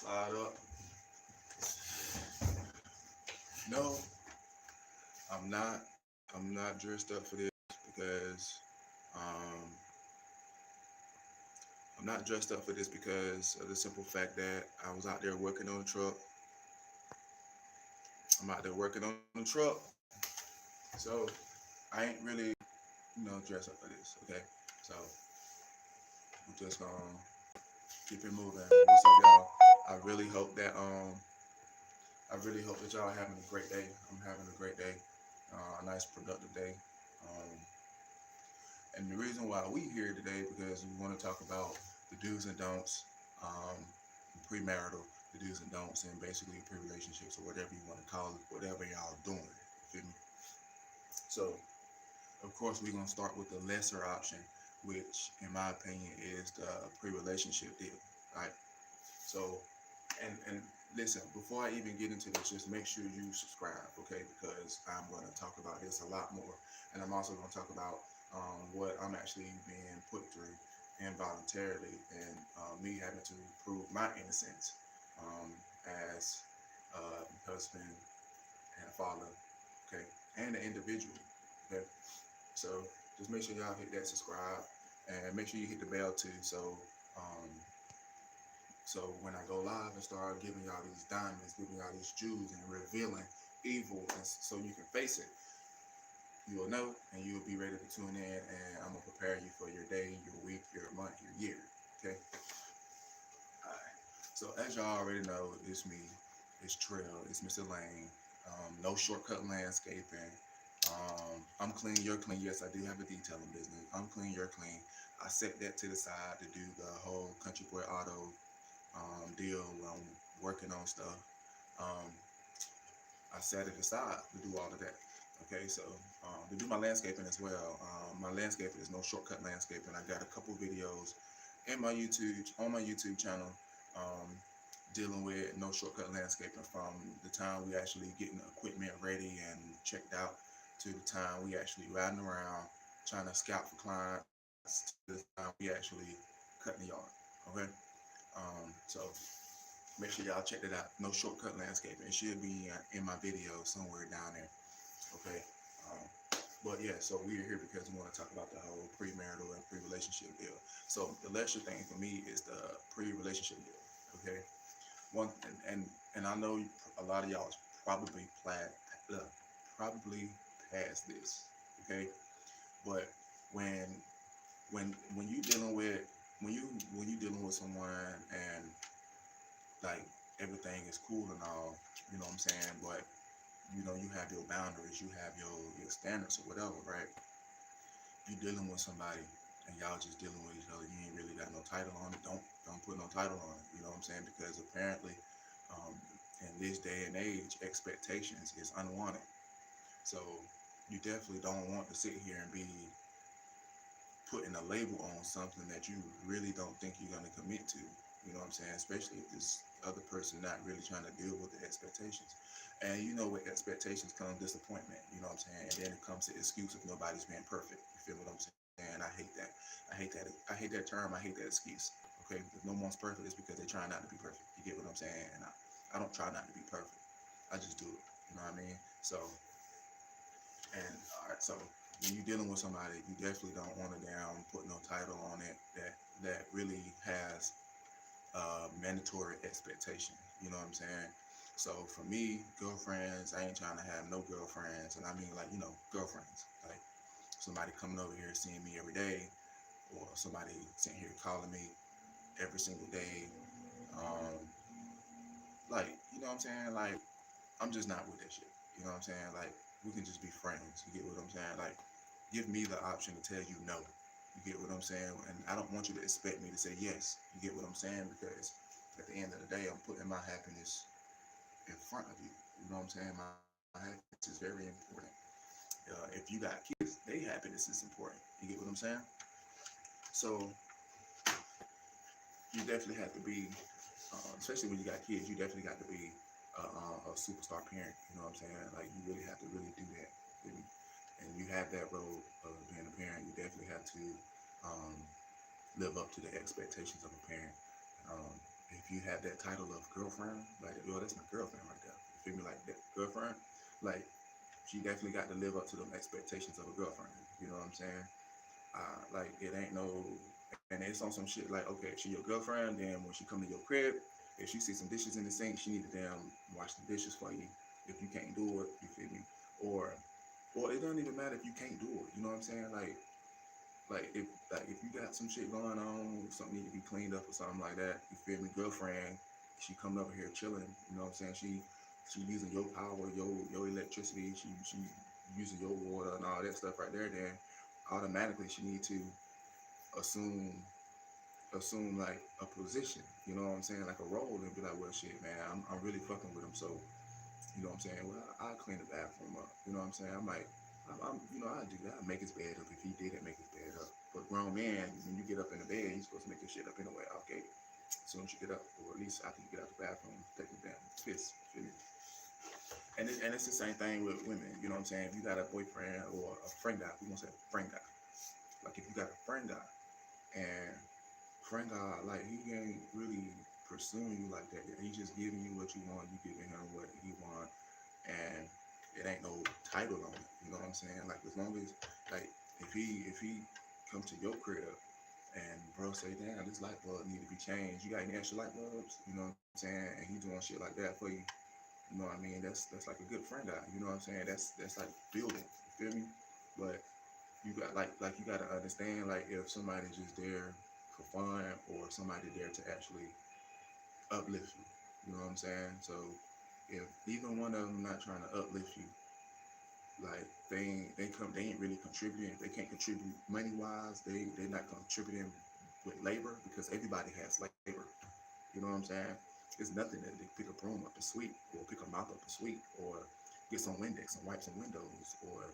Slide up. No, I'm not. I'm not dressed up for this because um, I'm not dressed up for this because of the simple fact that I was out there working on the truck. I'm out there working on the truck, so I ain't really, dressed up for this. Okay, so we're just gonna keep it moving. What's up, y'all? I really hope that I really hope that y'all are having a great day. I'm having a great day, a nice productive day. Um, and the reason why we here today because we want to talk about the do's and don'ts, um, premarital, the do's and don'ts, and basically pre-relationships or whatever you want to call it, whatever y'all are doing. Feel me? So, of course, we're gonna start with the lesser option, which, in my opinion, is the pre-relationship deal. Right? So, and listen, before I even get into this, just make sure you subscribe, okay? Because I'm going to talk about this a lot more, and I'm also going to talk about what I'm actually being put through involuntarily, and me having to prove my innocence um, as a husband and a father, okay, and an individual, okay. So just make sure y'all hit that subscribe, and make sure you hit the bell too, um, so when I go live and start giving y'all these diamonds, giving y'all these jewels and revealing evil, and so you can face it, you'll know and you'll be ready to tune in. And I'm gonna prepare you for your day, your week, your month, your year. Okay. All right. So as y'all already know, it's me, it's Trill, it's Mr. Lane. No shortcut landscaping. I'm clean, you're clean. Yes, I do have a detailing business. I'm clean, you're clean. I set that to the side to do the whole Country Boy Auto deal where I'm working on stuff. Um, I set it aside to do all of that. Okay, so to do my landscaping as well. My landscaping is no shortcut landscaping. I got a couple videos in my YouTube on my YouTube channel um, dealing with no shortcut landscaping from the time we actually getting the equipment ready and checked out to the time we actually riding around trying to scout for clients to the time we actually cutting the yard. Okay, so make sure y'all check that out. No shortcut landscaping. It should be in my video somewhere down there. Okay. Um, but yeah, so we're here because we want to talk about the whole premarital and pre-relationship deal. So the lesser thing for me is the pre-relationship deal. Okay. One and I know a lot of y'all is probably past this. Okay. But when when you dealing with when you dealing with someone and like everything is cool and all, you know what I'm saying? But you have your boundaries, you have your standards or whatever, right? You dealing with somebody and y'all just dealing with each other. You ain't really got no title on it. Don't put no title on it. You know what I'm saying? Because apparently, um, in this day and age, expectations is unwanted. So you definitely don't want to sit here and be putting a label on something that you really don't think you're going to commit to. You know what I'm saying? Especially if this other person not really trying to deal with the expectations. And with expectations comes disappointment. You know what I'm saying? And then it comes to excuse if nobody's being perfect. You feel what I'm saying? I hate that. I hate that. I hate that term. I hate that excuse. Okay? If no one's perfect, it's because they're trying not to be perfect. You get what I'm saying? And I don't try not to be perfect. I just do it. You know what I mean? So, and all right, so when you're dealing with somebody, you definitely don't want to put no title on it that really has mandatory expectation. You know what I'm saying? So for me, girlfriends, I ain't trying to have no girlfriends, and I mean like girlfriends, like somebody coming over here seeing me every day, or somebody sitting here calling me every single day. Um, like what I'm saying? Like I'm just not with that shit. You know what I'm saying? Like we can just be friends. You get what I'm saying? Like give me the option to tell you no. You get what I'm saying? And I don't want you to expect me to say yes. You get what I'm saying? Because at the end of the day, I'm putting my happiness in front of you. You know what I'm saying? My happiness is very important. If you got kids, their happiness is important. You get what I'm saying? So you definitely have to be, especially when you got kids, you definitely got to be a superstar parent. You know what I'm saying? Like you really have to really do that. And you have that role of being a parent. You definitely have to um, live up to the expectations of a parent. Um, if you have that title of girlfriend, like, yo, that's my girlfriend right there. You feel me? Like that girlfriend, like she definitely got to live up to them expectations of a girlfriend. You know what I'm saying? Like it ain't no, and it's on some shit like, okay, she your girlfriend, then when she come to your crib, if she see some dishes in the sink, she need to damn wash the dishes for you. If you can't do it, you feel me? Or, or it doesn't even matter if you can't do it. You know what I'm saying? Like if you got some shit going on, something need to be cleaned up or something like that. You feel me? Girlfriend, she coming over here chilling. You know what I'm saying? She using your power, your electricity. She using your water and all that stuff right there. Then automatically she need to assume like a position. You know what I'm saying? Like a role and be like, well, shit, man, I'm really fucking with him. So you know what I'm saying? Well, I'll clean the bathroom up. You know what I'm saying? I might, you know, I'll do that. I'll make his bed up if he didn't make his bed up. But grown man, when you get up in the bed, you're supposed to make your shit up anyway. Okay, as soon as you get up, or at least after you get out the bathroom, take the damn piss. Feel me? And it's the same thing with women. You know what I'm saying? If you got a boyfriend or a friend guy, we gonna say friend guy. Like if you got a friend guy and friend guy, like he ain't really pursuing you like that. He just giving you what you want. You giving him what he want, and it ain't no title on it. You know what I'm saying? Like as long as like if he come to your crib and bro say, damn, this light bulb need to be changed. You got any extra light bulbs? You know what I'm saying? And he doing shit like that for you. You know what I mean? That's like a good friend guy. You know what I'm saying? That's like building. You feel me? But you got like you gotta understand like if somebody's just there for fun or somebody there to actually uplift you. You know what I'm saying? So if even one of them not trying to uplift you, like they ain't really contributing. They can't contribute money wise. They're not contributing with labor because everybody has labor. You know what I'm saying? It's nothing that they pick a broom up to sweep or pick a mop up to sweep or get some Windex and wipe some windows or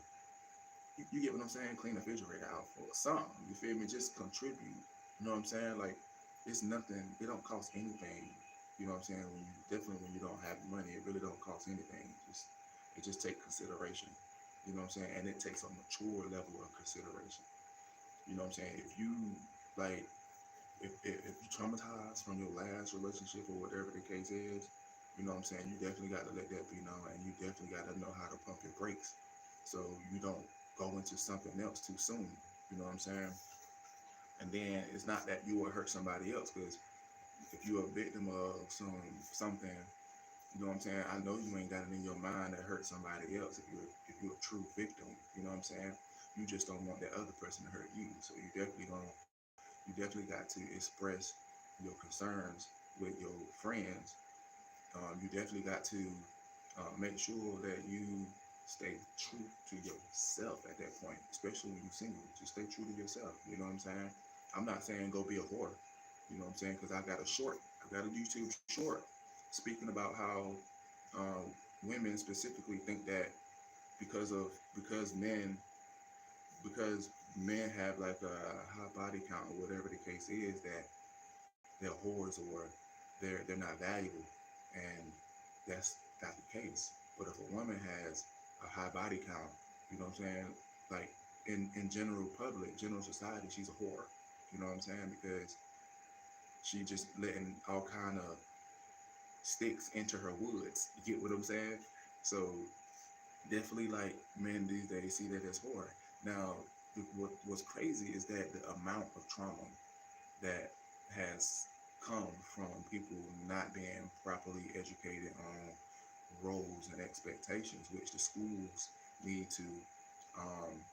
you get what I'm saying? Clean the refrigerator out for something. You feel me? Just contribute. You know what I'm saying? Like it's nothing. It don't cost anything. You know what I'm saying? When you definitely when you don't have money, it really don't cost anything. It just takes consideration. You know what I'm saying? And it takes a mature level of consideration. You know what I'm saying? If you like if you traumatized from your last relationship or whatever the case is, you know what I'm saying? You definitely got to let that be known, and you definitely got to know how to pump your brakes, so you don't go into something else too soon. You know what I'm saying? And then it's not that you will hurt somebody else, because if you're a victim of something, you know what I'm saying? I know you ain't got it in your mind to hurt somebody else if you're a true victim. You know what I'm saying? You just don't want that other person to hurt you, so you definitely got to express your concerns with your friends. You definitely got to make sure that you stay true to yourself at that point, especially when you're single. Just stay true to yourself. You know what I'm saying? I'm not saying go be a whore. You know what I'm saying? Because I got a YouTube short speaking about how um, women specifically think that because of because men have like a high body count or whatever the case is that they're whores or they're not valuable, and that's not the case. But if a woman has a high body count, you know what I'm saying, like in general public, general society, she's a whore. You know what I'm saying? Because she just letting all kind of sticks into her woods. You get what I'm saying? So definitely like men these days see that as whore. Now, what's crazy is that the amount of trauma that has come from people not being properly educated on roles and expectations, which the schools need to,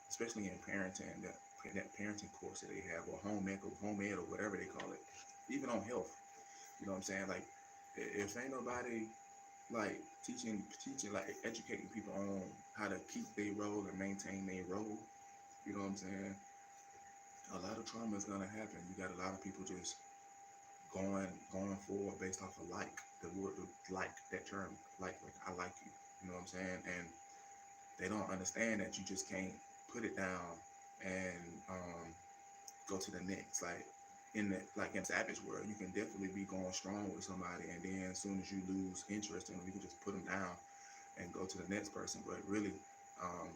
especially in parenting, that parenting course that they have, or home ed, or whatever they call it, even on health. You know what I'm saying? Like, if ain't nobody like teaching, like educating people on how to keep their role and maintain their role, you know what I'm saying? A lot of trauma is gonna happen. You got a lot of people just going forward based off of like the word like that term like I like you. You know what I'm saying? And they don't understand that you just can't put it down and go to the next. Like in savage world, you can definitely be going strong with somebody, and then as soon as you lose interest in them, you can just put them down and go to the next person. But really, um,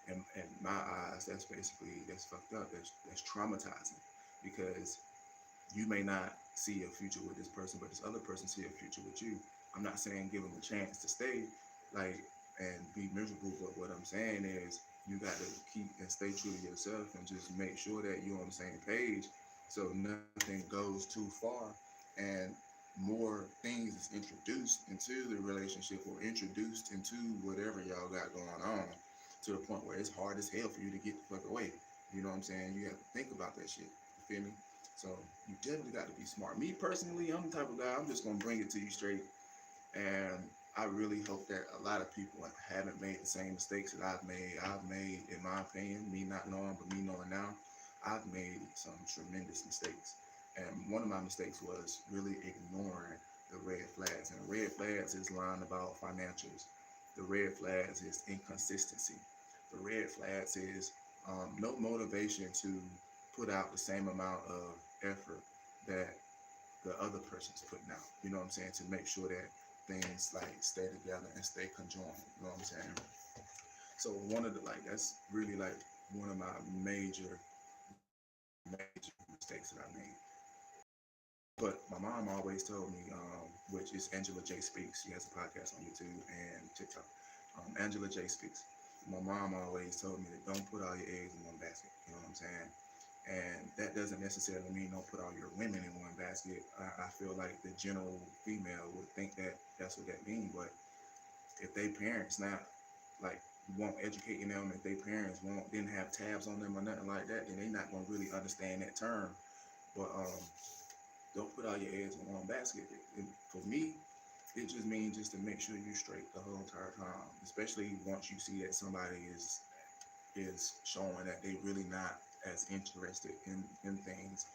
in my eyes, that's fucked up. That's traumatizing because You may not see a future with this person, but this other person see a future with you. I'm not saying give them a chance to stay, like, and be miserable, but what I'm saying is you got to keep and stay true to yourself and just make sure that you're on the same page, so nothing goes too far and more things is introduced into the relationship or introduced into whatever y'all got going on, to the point where it's hard as hell for you to get the fuck away. You know what I'm saying? You have to think about that shit. You feel me? So you definitely got to be smart. Me personally, I'm the type of guy, I'm just gonna bring it to you straight. And I really hope that a lot of people haven't made the same mistakes that I've made. I've made, in my opinion, me not knowing, but me knowing now, I've made some tremendous mistakes. And one of my mistakes was really ignoring the red flags. And the red flags is lying about financials. The red flags is inconsistency. The red flags is no motivation to put out the same amount of effort that the other person's putting out. You know what I'm saying? To make sure that things like stay together and stay conjoined. You know what I'm saying? So one of the like that's really like one of my major mistakes that I made. But my mom always told me, which is Angela J Speaks. She has a podcast on YouTube and TikTok. Angela J Speaks. My mom always told me that don't put all your eggs in one basket. You know what I'm saying? And that doesn't necessarily mean don't put all your women in one basket. I feel like the general female would think that that's what that means. But if they parents not like won't educating them, if they parents didn't have tabs on them or nothing like that, then they not gonna really understand that term. But don't put all your eggs in one basket. For me, it just means just to make sure you're straight the whole entire time, especially once you see that somebody is showing that they really not as interested in things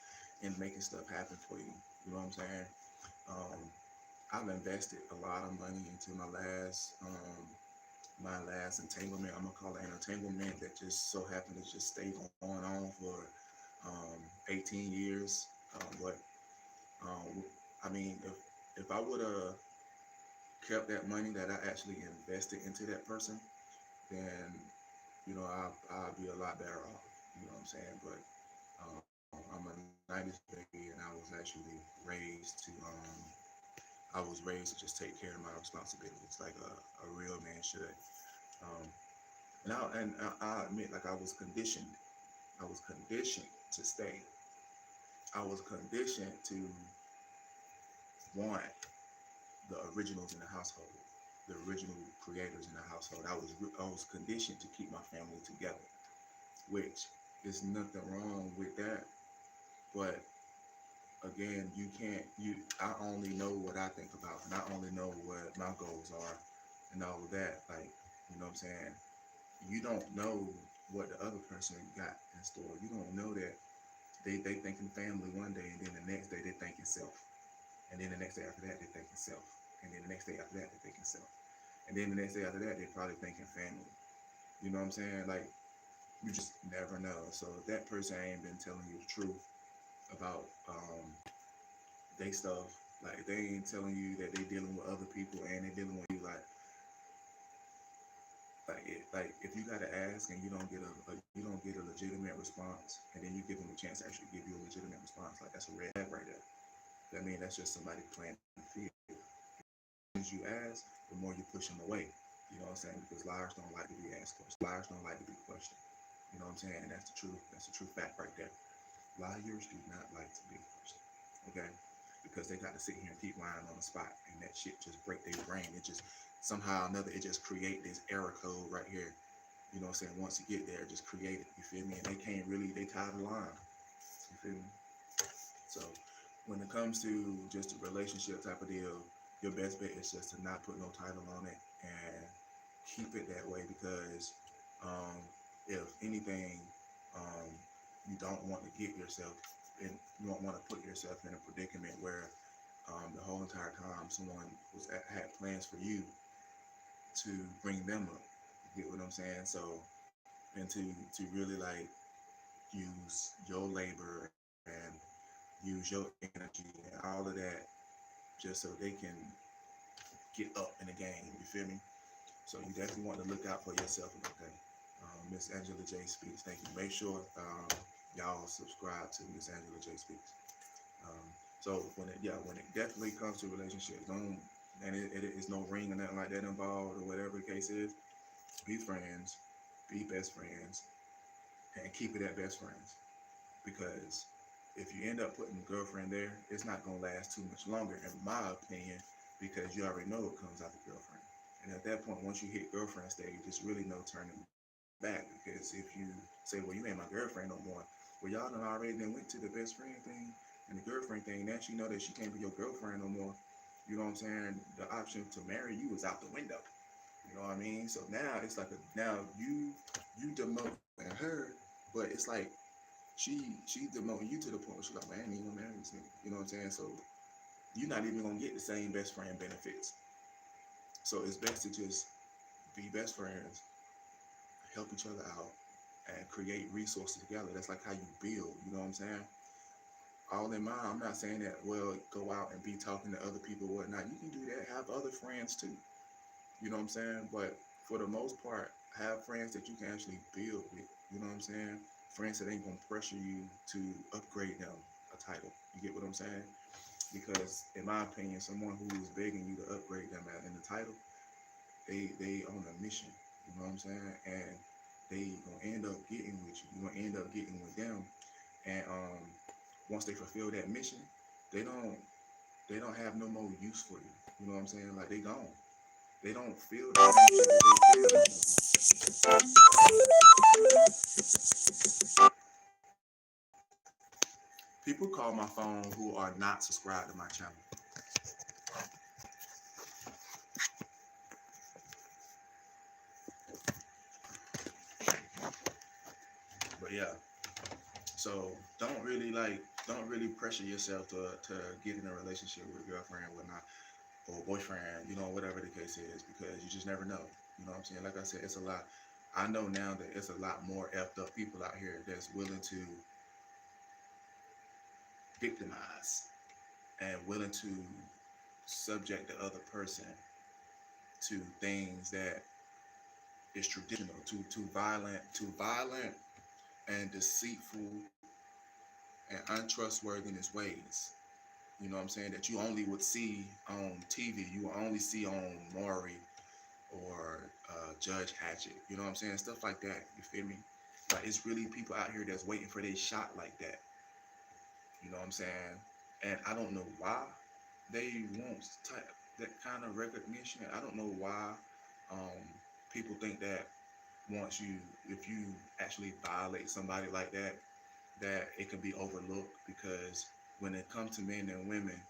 and making stuff happen for you. You know what I'm saying? Um, I've invested a lot of money into my last entanglement. I'm gonna call it an entanglement that just so happened to just stay going on for 18 years. But um, I mean, if I would have kept that money that I actually invested into that person, then I'll be a lot better off. You know what I'm saying? But I'm a 90s baby, and I was raised to just take care of my responsibilities like a real man should. Um, I admit, like I was conditioned. I was conditioned to stay. I was conditioned to want the originals in the household, the original creators in the household. I was conditioned to keep my family together, which is nothing wrong with that. But again, you can't. I only know what I think about, and I only know what my goals are, and all of that. Like, you know what I'm saying? You don't know what the other person got in store. You don't know that they thinking family one day, and then the next day they thinking self, and then the next day after that they thinking self, and then the next day after that they thinking self, and then the next day after that they probably thinking family. You know what I'm saying? Like, you just never know. So if that person ain't been telling you the truth about they stuff, like they ain't telling you that they dealing with other people and they dealing with you, like if you gotta ask and you don't get a legitimate response, and then you give them a chance to actually give you a legitimate response, like that's a red flag right there. That means that's just somebody playing the field. As you ask, the more you push them away. You know what I'm saying? Because liars don't like to be asked questions. Liars don't like to be questioned. You know what I'm saying? And that's the truth. That's the true fact right there. Liars do not like to be questioned. Okay? Because they got to sit here and keep lying on the spot, and that shit just break their brain. It just somehow or another it just create this error code right here. You know what I'm saying? Once you get there, just create it. You feel me? And they tired of lying. You feel me? So when it comes to just a relationship type of deal, your best bet is just to not put no title on it and keep it that way, because um, if anything, um, you don't want to get yourself in, you don't want to put yourself in a predicament where the whole entire time someone had plans for you to bring them up. You get what I'm saying? So, and to really like use your labor and use your energy and all of that just so they can get up in the game. You feel me? So you definitely want to look out for yourself. Okay, Miss Angela J Speaks. Thank you. Make sure y'all subscribe to Miss Angela J Speaks. So when it definitely comes to relationships, don't and it is no ring or nothing like that involved or whatever the case is. Be friends, be best friends, and keep it at best friends. Because if you end up putting girlfriend there, it's not gonna last too much longer, in my opinion, because you already know what comes out of girlfriend. And at that point, once you hit girlfriend stage, there's really no turning back. Because if you say, "Well, you ain't my girlfriend no more," well, y'all done already then went to the best friend thing and the girlfriend thing. Now she know that she can't be your girlfriend no more. You know what I'm saying? The option to marry you is out the window. You know what I mean? So now it's like now you demoting her, but it's like she's demoting you to the point where she's like, man, I ain't even gonna marry this nigga. You know what I'm saying? So you're not even gonna get the same best friend benefits. So it's best to just be best friends, help each other out, and create resources together. That's like how you build. You know what I'm saying? All in mind, I'm not saying that, well, go out and be talking to other people or whatnot. You can do that. Have other friends too. You know what I'm saying? But for the most part, have friends that you can actually build with. You know what I'm saying? Friends that ain't gonna pressure you to upgrade them a title. You get what I'm saying? Because in my opinion, someone who is begging you to upgrade them in the title, they on a mission. You know what I'm saying? And they gonna end up getting with you. You're gonna end up getting with them. And once they fulfill that mission, they don't they don't have no more use for you. You know what I'm saying? Like they gone. They don't feel the same shit that they feel. People call my phone who are not subscribed to my channel. But yeah, so don't really pressure yourself to get in a relationship with a girlfriend or whatnot, or boyfriend, you know, whatever the case is, because you just never know. You know what I'm saying? Like I said, it's a lot. I know now that it's a lot more effed up people out here that's willing to victimize and willing to subject the other person to things that is traditional, to violent and deceitful and untrustworthiness ways. You know what I'm saying? That you only would see on TV. You will only see on Maury or Judge Hatchet. You know what I'm saying? Stuff like that. You feel me? Like it's really people out here that's waiting for their shot like that. You know what I'm saying? And I don't know why they want that kind of recognition. I don't know why um, people think that once if you actually violate somebody like that, that it can be overlooked, because when it comes to men and women,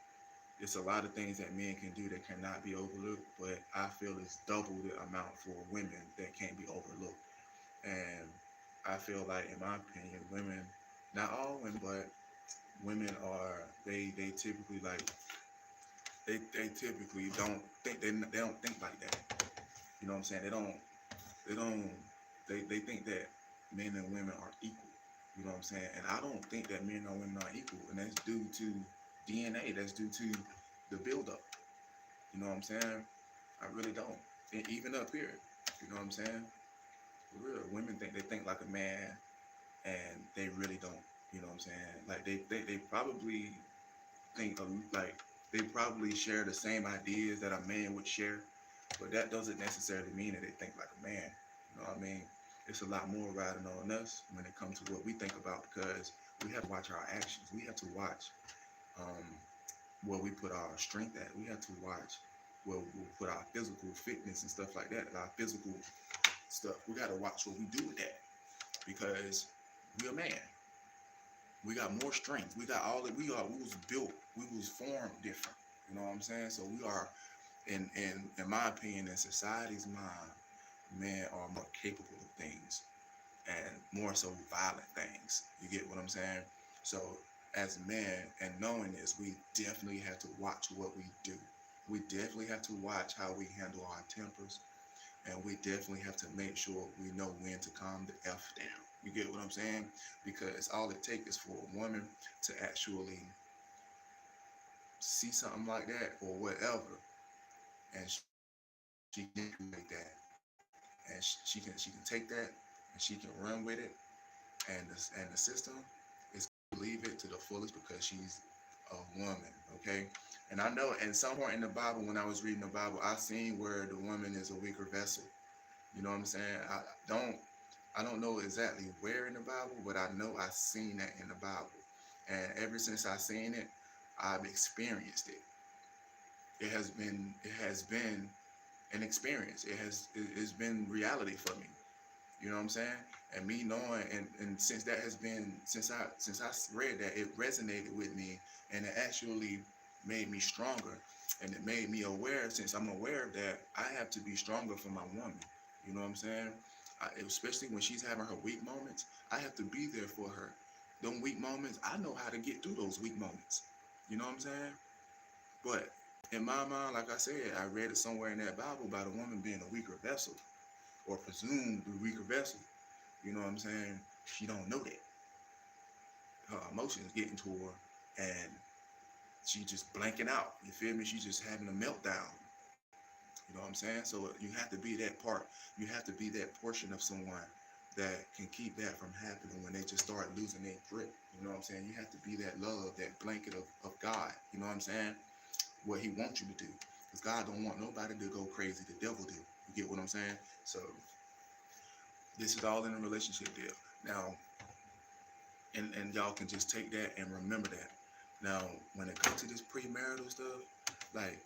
it's a lot of things that men can do that cannot be overlooked, but I feel it's double the amount for women that can't be overlooked. And I feel like, in my opinion, women, not all women, but women are, they typically like, they typically they don't think like that. You know what I'm saying? They don't, they think that men and women are equal. You know what I'm saying? And I don't think that men and women are equal, and that's due to DNA. That's due to the buildup. You know what I'm saying? I really don't. And even up here, you know what I'm saying? For real, women think like a man, and they really don't. You know what I'm saying? Like they probably think like they probably share the same ideas that a man would share, but that doesn't necessarily mean that they think like a man. You know what I mean? It's a lot more riding on us when it comes to what we think about, because we have to watch our actions. We have to watch um, where we put our strength at. We have to watch where we put our physical fitness and stuff like that. Our physical stuff. We got to watch what we do with that, because we're a man. We got more strength. We got all that. We was built. We was formed different. You know what I'm saying? So we are, in my opinion, in society's mind, men are more capable of things, and more so violent things. You get what I'm saying? So as men, and knowing this, we definitely have to watch what we do. We definitely have to watch how we handle our tempers, and we definitely have to make sure we know when to calm the F down. You get what I'm saying? Because all it takes is for a woman to actually see something like that or whatever, and she can like that, and she can take that and she can run with it, and the system is believe it to the fullest, because she's a woman, okay? And I know at some point in the Bible, when I was reading the Bible, I seen where the woman is a weaker vessel. You know what I'm saying? Don't I don't know exactly where in the Bible, but I know I seen that in the Bible. And ever since I seen it, I've experienced it. It has been an experience. It's been reality for me. You know what I'm saying? And me knowing, and since that has been, since I read that, it resonated with me, and it actually made me stronger, and it made me aware. Since I'm aware of that, I have to be stronger for my woman. You know what I'm saying? Especially when she's having her weak moments, I have to be there for her. Them weak moments, I know how to get through those weak moments. You know what I'm saying? But in my mind, like I said, I read it somewhere in that Bible about a woman being a weaker vessel, or presumed a weaker vessel. You know what I'm saying? She don't know that. Her emotions getting to her, and she just blanking out. You feel me? She's just having a meltdown. You know what I'm saying? So you have to be that part. You have to be that portion of someone that can keep that from happening when they just start losing their grip. You know what I'm saying? You have to be that love, that blanket of God. You know what I'm saying? What he wants you to do. Because God don't want nobody to go crazy. The devil do. You get what I'm saying? So this is all in a relationship deal. Now, and y'all can just take that and remember that. Now, when it comes to this premarital stuff, like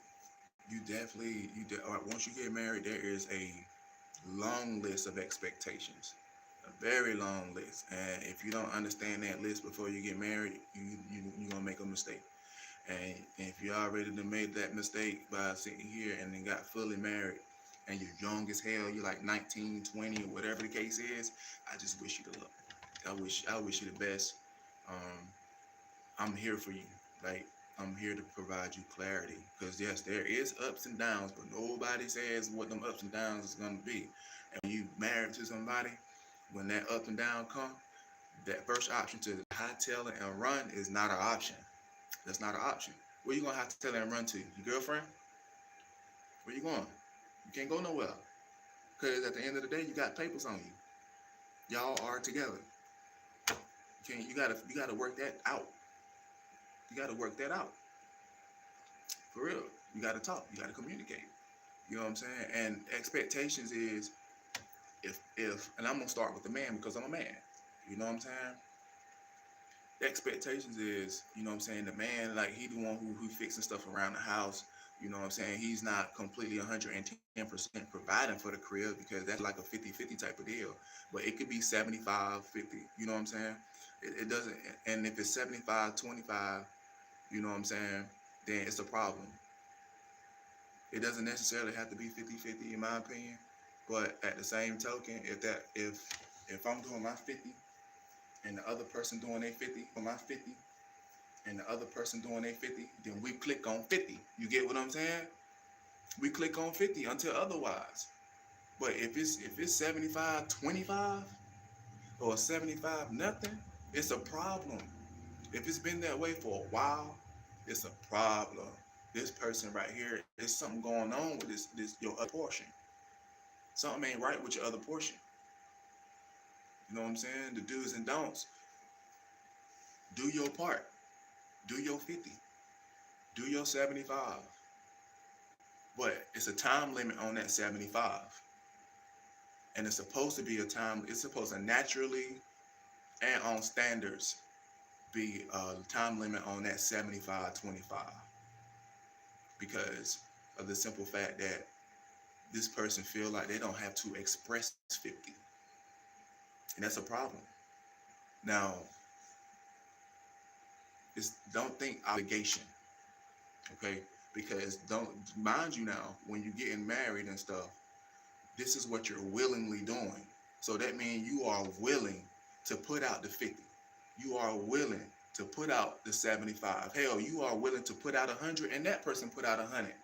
once you get married, there is a long list of expectations, a very long list. And if you don't understand that list before you get married, you're gonna make a mistake. And if you already done made that mistake by sitting here and then got fully married, and you're young as hell, you're like 19, 20, or whatever the case is, I just wish you the luck. I wish you the best. Um, I'm here for you. Like, I'm here to provide you clarity. Because yes, there is ups and downs, but nobody says what them ups and downs is gonna be. And when you married to somebody, when that up and down come, that first option to hightail it and run is not an option. That's not an option. Where you gonna have to tell and run to? Your girlfriend? Where you going? You can't go nowhere. Because at the end of the day, you got papers on you. Y'all are together. You gotta work that out. You gotta work that out. For real. You gotta talk. You gotta communicate. You know what I'm saying? And expectations is, if and I'm gonna start with the man because I'm a man. You know what I'm saying? Expectations is, you know what I'm saying, the man, like, he the one who fixing stuff around the house. You know what I'm saying? He's not completely 110% providing for the crib, because that's like a 50-50 type of deal. But it could be 75-50. You know what I'm saying? It doesn't, and if it's 75-25, you know what I'm saying, then it's a problem. It doesn't necessarily have to be 50-50 in my opinion. But at the same token, if I'm doing my 50 and the other person doing their 50 for my 50, and the other person doing their 50, then we click on 50. You get what I'm saying? We click on 50 until otherwise. But if it's 75-25 or 75 nothing, it's a problem. If it's been that way for a while, it's a problem. This person right here, there's something going on with this your other portion. Something ain't right with your other portion. You know what I'm saying? The do's and don'ts. Do your part. Do your 50. Do your 75. But it's a time limit on that 75. And it's supposed to be it's supposed to naturally and on standards be a time limit on that 75-25. Because of the simple fact that this person feel like they don't have to express 50. And that's a problem. Now, don't think obligation, okay? Because don't mind you now, when you're getting married and stuff, this is what you're willingly doing. So that means you are willing to put out the 50. You are willing to put out the 75. Hell, you are willing to put out 100, and that person put out 100.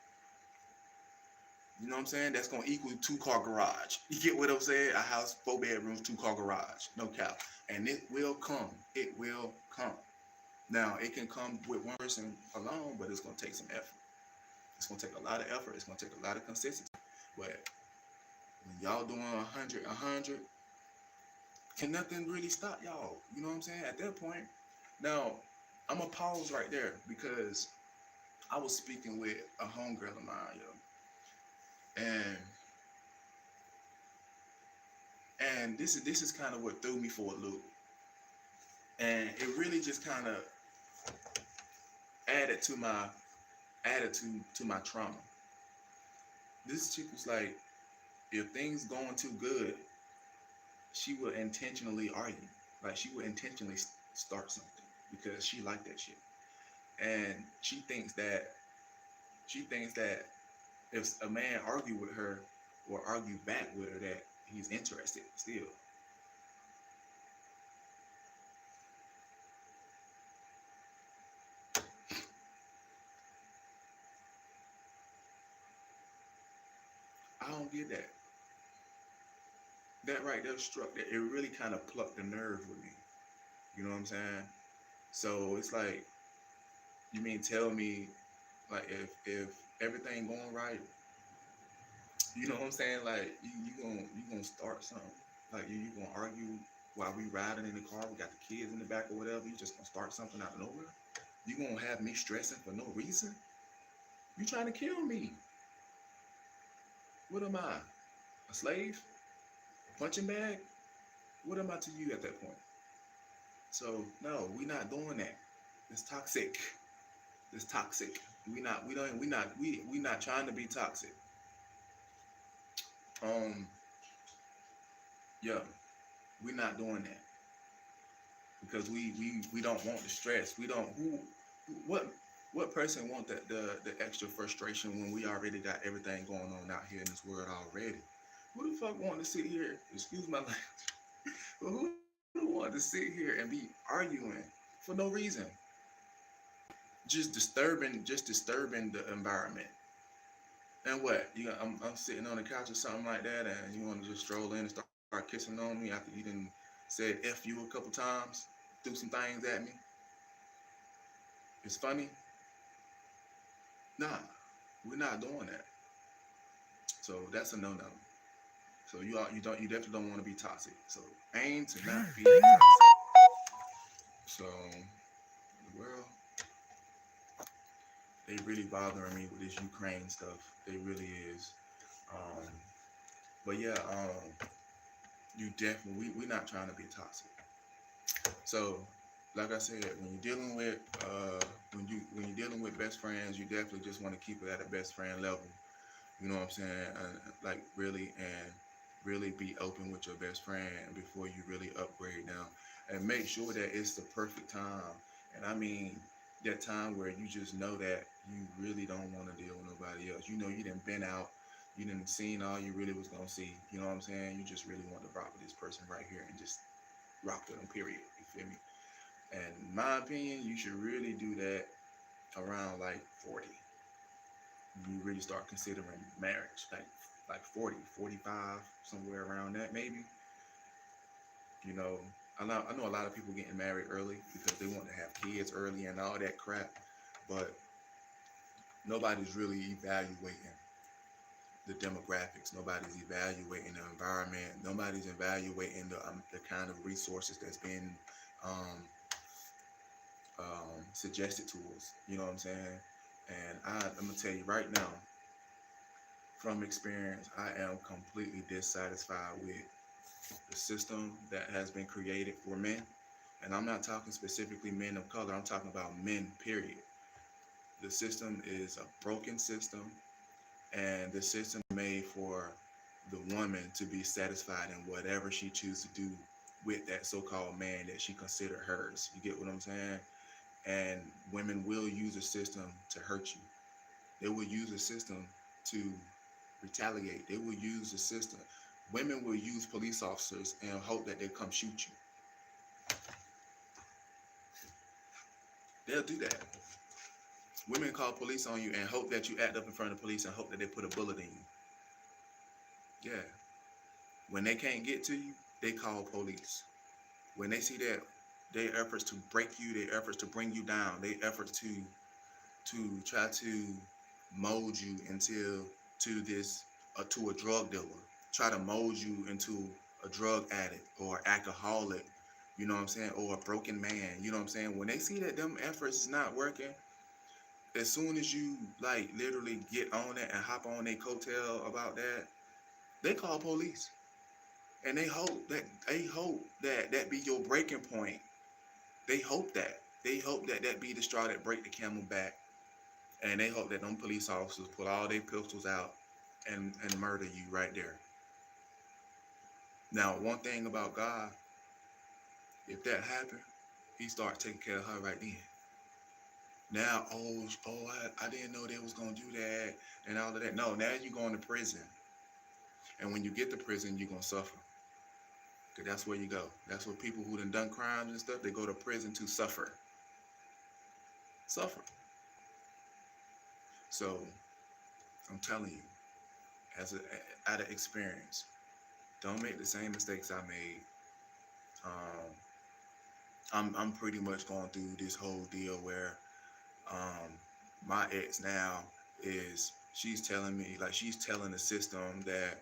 You know what I'm saying? That's gonna equal 2-car garage. You get what I'm saying? A house, 4 bedrooms, 2-car garage, no cap. And it will come. It will come. Now, it can come with one person alone, but it's gonna take some effort. It's gonna take a lot of effort. It's gonna take a lot of consistency. But when y'all doing 100, can nothing really stop y'all? You know what I'm saying? At that point, now, I'm gonna pause right there because I was speaking with a homegirl of mine, yo, and this is kind of what threw me for a loop, and it really just kind of added to my to my trauma. This chick was like, if things going too good, she would intentionally argue, like she would intentionally start something because she liked that shit, and she thinks that if a man argue with her or argue back with her, that he's interested still. I don't get that. That right there struck that. It really kind of plucked the nerve with me. You know what I'm saying? So it's like, you mean tell me, like, if everything going right, you know what I'm saying? Like you gonna start something. Like you gonna argue while we riding in the car. We got the kids in the back or whatever. You just gonna start something out of nowhere. You gonna have me stressing for no reason. You trying to kill me? What am I? A slave? A punching bag? What am I to you at that point? So no, we not doing that. It's toxic. It's toxic. We not trying to be toxic. Um, yeah, we not doing that because we don't want the stress. We don't what what person want the extra frustration when we already got everything going on out here in this world already? Who the fuck want to sit here? Excuse my language. But who want to sit here and be arguing for no reason? Just disturbing the environment. And what? I'm sitting on the couch or something like that, and you want to just stroll in and start kissing on me after you didn't said F you a couple times, threw some things at me. It's funny. Nah, we're not doing that. So that's a no-no. So you definitely don't want to be toxic. So aim to not be toxic. So the world, they really bothering me with this Ukraine stuff. They really is. Um, but yeah, you definitely we're not trying to be toxic. So, like I said, when you're dealing with when you're dealing with best friends, you definitely just want to keep it at a best friend level. You know what I'm saying? Like really be open with your best friend before you really upgrade now, and make sure that it's the perfect time. And I mean that time where you just know that you really don't want to deal with nobody else. You know you didn't been out, you didn't seen all you really was gonna see. You know what I'm saying? You just really want to rock with this person right here and just rock with them. Period. You feel me? And in my opinion, you should really do that around like 40. You really start considering marriage, like 40, 45, somewhere around that maybe. You know, I know a lot of people getting married early because they want to have kids early and all that crap, but nobody's really evaluating the demographics. Nobody's evaluating the environment. Nobody's evaluating the kind of resources that's been um, suggested to us. You know what I'm saying? And I'm gonna tell you right now, from experience, I am completely dissatisfied with the system that has been created for men. And I'm not talking specifically men of color, I'm talking about men, period. The system is a broken system, and the system made for the woman to be satisfied in whatever she chooses to do with that so-called man that she considered hers. You get what I'm saying? And women will use a system to hurt you. They will use a system to retaliate. They will use the system. Women will use police officers and hope that they come shoot you. They'll do that. Women call police on you and hope that you act up in front of the police and hope that they put a bullet in you. Yeah. When they can't get to you, they call police. When they see that their efforts to break you, their efforts to bring you down, their efforts to try to mold you into to a drug dealer, try to mold you into a drug addict or alcoholic, You know what I'm saying? Or a broken man. You know what I'm saying? When they see that them efforts is not working, as soon as you like literally get on it and hop on their coattail about that, they call police. And they hope that that be your breaking point. They hope that. They hope that that be the straw that break the camel back. And they hope that them police officers pull all their pistols out and murder you right there. Now, one thing about God, if that happened, he start taking care of her right then. Now, I didn't know they was gonna do that and all of that. No, now you going to prison, and when you get to prison, you're gonna suffer. Cause that's where you go. That's where people who done crimes and stuff, they go to prison to suffer, suffer. So I'm telling you, as a out of experience, don't make the same mistakes I made. Um, I'm pretty much going through this whole deal where um, my ex now is she's telling me like she's telling the system that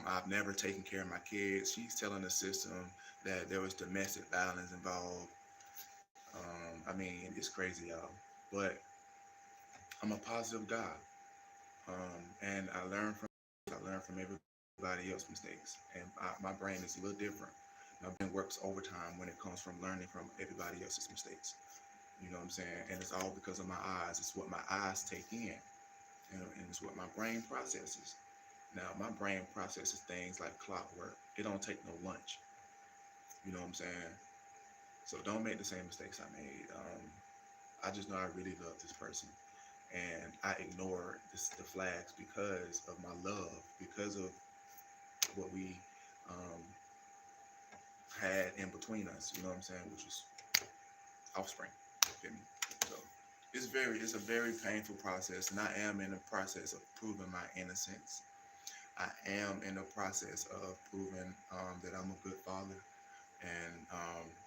I've never taken care of my kids. She's telling the system that there was domestic violence involved. I mean, it's crazy, y'all. But I'm a positive guy, and I learn from everybody else's mistakes, and my brain is a little different. My brain works overtime when it comes from learning from everybody else's mistakes. You know what I'm saying? And it's all because of my eyes. It's what my eyes take in, and it's what my brain processes. Now, my brain processes things like clockwork. It don't take no lunch. You know what I'm saying? So don't make the same mistakes I made. I just know I really love this person, and I ignore the flags because of my love, because of what we um, had in between us. You know what I'm saying? Which was offspring. Feel me? So it's a very painful process, and I am in the process of proving my innocence. I am in the process of proving that I'm a good father, and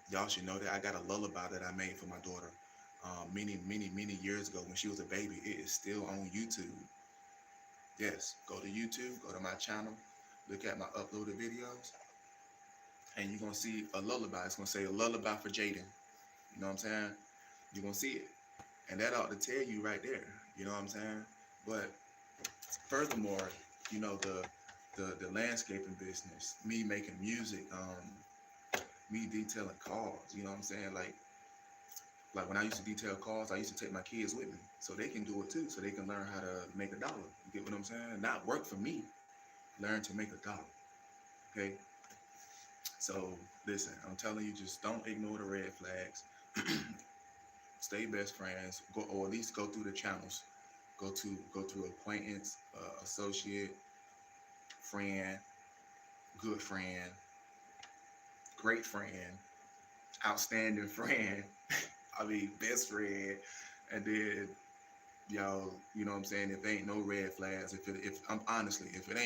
y'all should know that I got a lullaby that I made for my daughter many years ago when she was a baby. It is still on YouTube. Yes, go to YouTube, go to my channel, look at my uploaded videos, and you're gonna see a lullaby. It's gonna say a lullaby for Jaden. You know what I'm saying? You're gonna see it. And that ought to tell you right there. You know what I'm saying? But furthermore, you know, the landscaping business, me making music, me detailing cars, you know what I'm saying? Like when I used to detail cars, I used to take my kids with me so they can do it too, so they can learn how to make a dollar. You get what I'm saying? Not work for me, learn to make a dollar. Okay? So listen, I'm telling you, just don't ignore the red flags. Stay best friends, go or at least go through the channels. Go to acquaintance, associate, friend, good friend, great friend, outstanding friend. I mean, best friend, and then y'all, you know what I'm saying? If ain't no red flags, if I'm honestly, if it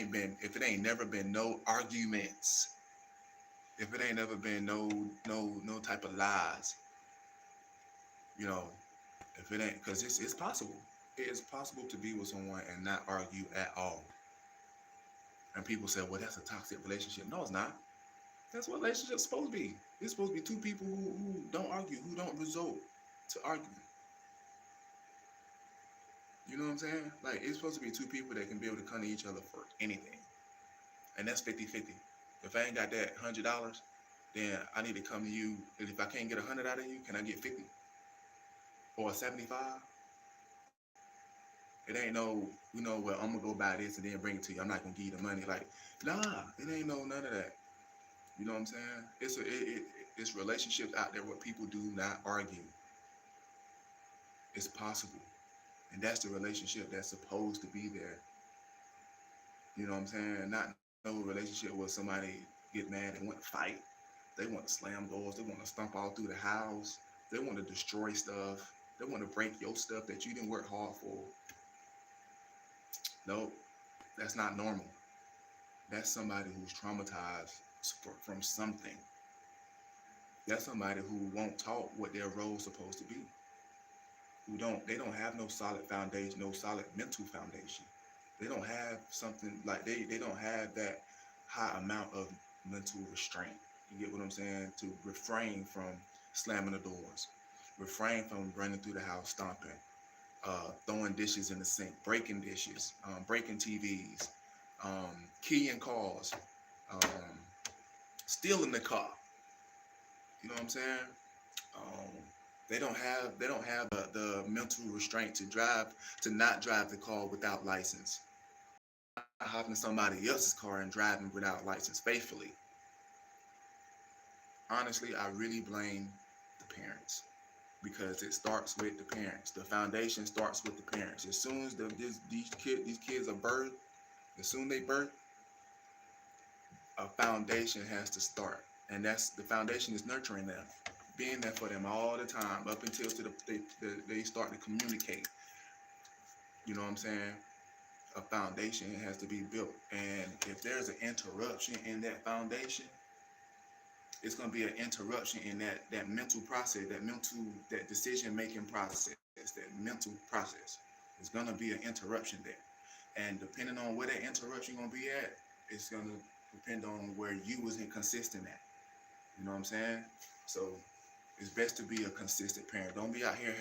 ain't never been no arguments, if it ain't never been no type of lies, you know, if it ain't, because it's possible. It is possible to be with someone and not argue at all. And people say, well, that's a toxic relationship. No, it's not. That's what relationships supposed to be. It's supposed to be two people who don't argue, who don't resort to arguing. You know what I'm saying? Like, it's supposed to be two people that can be able to come to each other for anything. And that's 50-50. If I ain't got that $100, then I need to come to you. And if I can't get 100 out of you, can I get 50 or 75? It ain't no, well, I'm gonna go buy this and then bring it to you. I'm not gonna give you the money. Like, nah, it ain't no none of that. You know what I'm saying? It's relationships out there where people do not argue. It's possible, and that's the relationship that's supposed to be there. You know what I'm saying? Not no relationship where somebody get mad and want to fight. They want to slam doors. They want to stomp all through the house. They want to destroy stuff. They want to break your stuff that you didn't work hard for. Nope, that's not normal. That's somebody who's traumatized from something. That's somebody who won't talk what their role's supposed to be. They don't have no solid foundation, no solid mental foundation. They don't have something like they don't have that high amount of mental restraint. You get what I'm saying? To refrain from slamming the doors, refrain from running through the house stomping, throwing dishes in the sink, breaking dishes, breaking TVs, keying cars, um, stealing the car. You know what I'm saying? Um, they don't have the mental restraint to not drive the car without license. Not hopping somebody else's car and driving without license faithfully. Honestly, I really blame the parents because it starts with the parents. The foundation starts with the parents. As soon as these kids are birthed, as soon as they birth, a foundation has to start, and that's the foundation is nurturing them, being there for them all the time up until they start to communicate. You know what I'm saying? A foundation has to be built, and if there's an interruption in that foundation, it's going to be an interruption in that mental process, that decision making process, that mental process. There's going to be an interruption there, and depending on where that interruption going to be at, it's going to depend on where you was inconsistent at. You know what I'm saying? So it's best to be a consistent parent. Don't be out here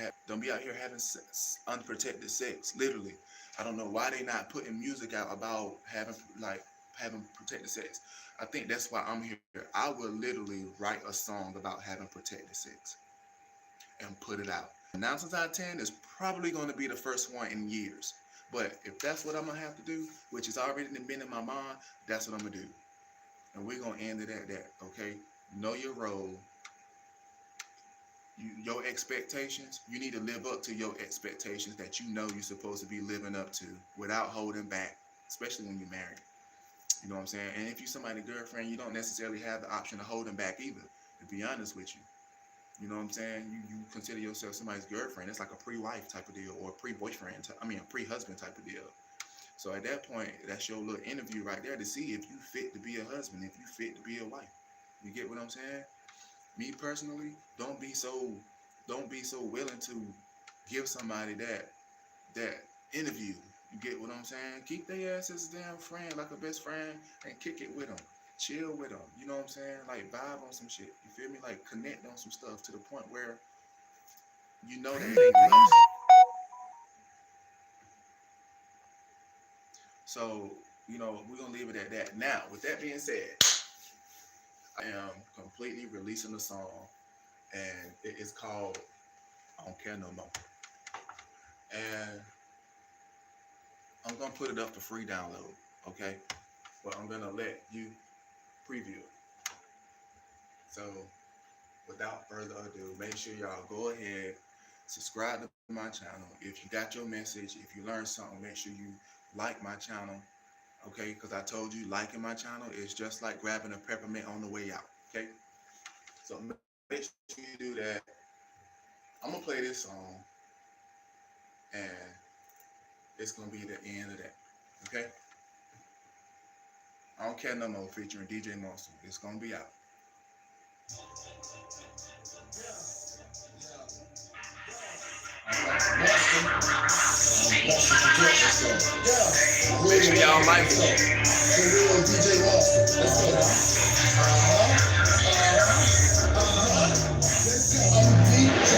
having unprotected sex. Literally, I don't know why they not putting music out about having protected sex. I think that's why I'm here. I would literally write a song about having protected sex and put it out. 9 times out of 10 is probably going to be the first one in years. But if that's what I'm gonna have to do, which is already been in my mind, that's what I'm gonna do. And we're gonna end it at that. Okay? Know your role. Your expectations, you need to live up to your expectations that you know you're supposed to be living up to without holding back, especially when you're married. You know what I'm saying? And if you're somebody's girlfriend, you don't necessarily have the option of holding back either, to be honest with you. You know what I'm saying? You consider yourself somebody's girlfriend. It's like a pre-wife type of deal or a pre-boyfriend, a pre-husband type of deal. So at that point, that's your little interview right there to see if you fit to be a husband, if you fit to be a wife. You get what I'm saying? Me personally, don't be so willing to give somebody that interview. You get what I'm saying? Keep their ass as a damn friend, like a best friend, and kick it with them. Chill with them. You know what I'm saying? Like vibe on some shit. You feel me? Like connect on some stuff to the point where you know that it ain't lust. So, we're gonna leave it at that. Now, with that being said, I am completely releasing the song, and it is called I Don't Care No More. And I'm gonna put it up for free download, okay? But I'm gonna let you preview it. So without further ado, make sure y'all go ahead, subscribe to my channel. If you got your message, if you learned something, make sure you like my channel, okay? Because I told you liking my channel is just like grabbing a peppermint on the way out, okay? So make sure you do that. I'm gonna play this song, and it's gonna be the end of that, okay? I Don't Care No More featuring DJ Monster. It's gonna be out. Make sure y'all like it. The real DJ Monsta. Let's go. I'm DJ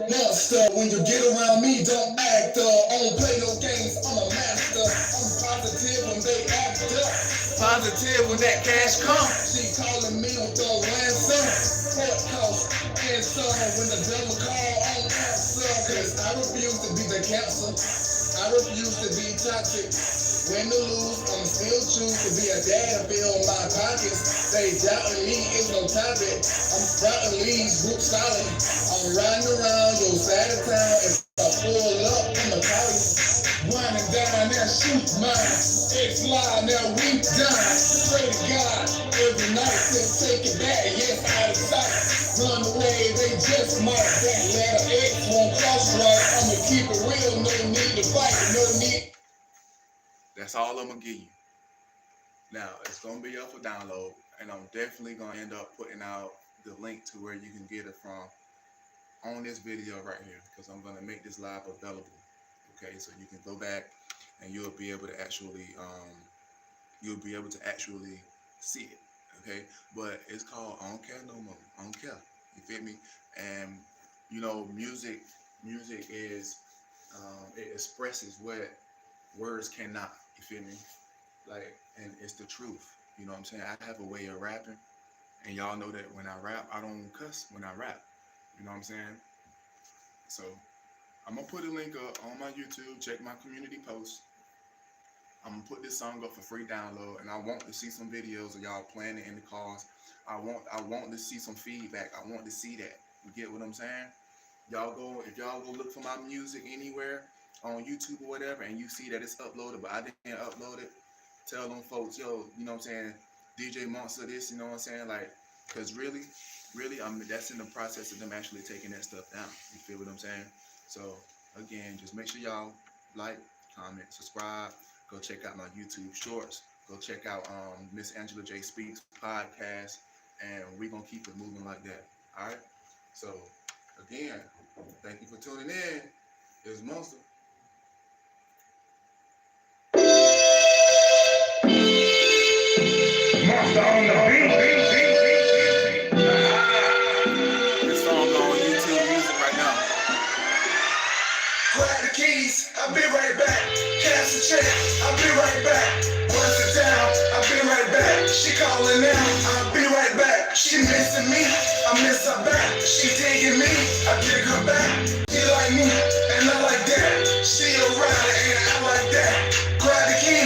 Monsta. When you get around me, don't act up. I don't play no games. I'm a master. I'm positive when they act up. Positive when that cash comes. She calling me with the ransom. Court cost and some. When the devil call, I don't answer. Cause I refuse to be the cancer. I refuse to be toxic. Win or lose, I'ma still choose to be a dad and fill my pockets. They doubting me, it's no topic. I'm sprouting leaves, root solid. I'm riding around your side of town. If I pull up, I'ma call you. Running down that shoot mine. X-line, now we done. Pray to God, every night since take it back. Yes, out of sight. Run away, they just might. That letter X won't cross right. I'ma keep it real, no need to fight, no need. That's all I'm gonna give you. Now it's gonna be up for download, and I'm definitely gonna end up putting out the link to where you can get it from on this video right here, because I'm gonna make this live available. Okay, so you can go back and you'll be able to actually see it. Okay, but it's called I Don't Care No More. I Don't Care. You feel me? And you know, music is it expresses what words cannot. You feel me? Like, and it's the truth. You know what I'm saying? I have a way of rapping, and y'all know that when I rap, I don't cuss when I rap. You know what I'm saying? So I'm gonna put a link up on my YouTube. Check my community post. I'm gonna put this song up for free download, and I want to see some videos of y'all playing it in the cars. I want to see some feedback. I want to see that. You get what I'm saying? If y'all go look for my music anywhere on YouTube or whatever, and you see that it's uploaded, but I didn't upload it, tell them folks, yo, you know what I'm saying, DJ Monster this, you know what I'm saying, like, cause really, that's in the process of them actually taking that stuff down. You feel what I'm saying? So again, just make sure y'all like, comment, subscribe. Go check out my YouTube shorts. Go check out Miss Angela J Speaks podcast, and we're gonna keep it moving like that. All right. So again, thank you for tuning in. It's Monster. Monster on the beat. This song on YouTube Music right now. Grab the keys, I'll be right back. Cash the check, I'll be right back. Once it down, I'll be right back. She calling now, I'll be right back. She missing me, I miss her back. She digging me, I dig her back.